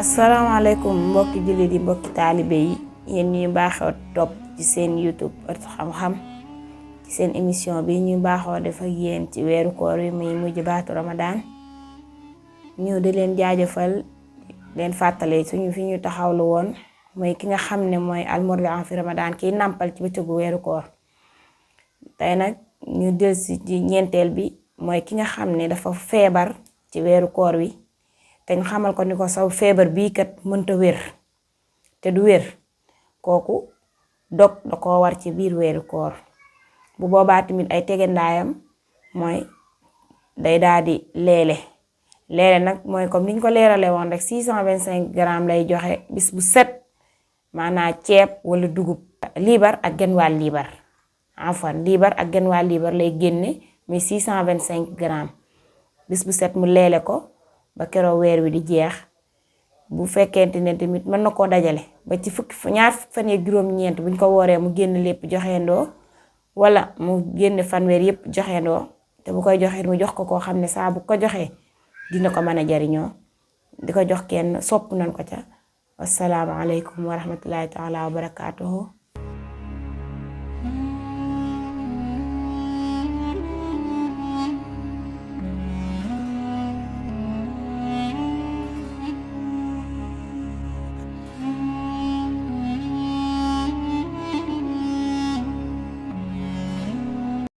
asalaamaaleykum mbokki jullit yi mbokki taalibe yi yéen ñuy baaxoo topp ci seen YouTube Ëttu Xam-Xam ci seen émission bi ñuy baaxoo def ak yéen ci weeru koor yi muy mujj baatu Ramadan ñu di leen jaajëfal leen fàttale suñu fi ñu taxawlu woon mooy ki nga xam ne mooy almurdi'u fi Ramadan kiy nàmpal ci bëccëgu weeru koor. tey nag ñu delsi ci ñeenteel bi mooy ki nga xam ne dafa feebar ci weeru koor wi te ñu xamal ko ni ko saw feebar bii kat mënta wér te du wér kooku dog da koo war ci biir weeru koor. bu boobaa tamit ay tegendaayam mooy day daal di leele nag mooy comme niñ ko leerale woon rek 625 grammes lay joxe bis bu set, maanaam ceeb wala dugub. liibar ak genn wàll liibar liibar ak genn wàll liibar lay génne muy 625 grammes bis bu set mu leele ko ba keroog weer wi di jeex. bu fekkente ne tamit mën na koo dajale ba ci ñaar fukki fan ak juróom-ñeent buñ ko wooree mu génn lépp joxeendoo wala mu génn fanweer yépp joxeendoo te bu koy joxee mu jox ko koo xam ne saa bu ko joxee dina ko mën a jariñoo. di ko jox kenn sopp nañ ko ca. wassalaamu aleykum wa rahmatullahi taala wa barakaatuhu.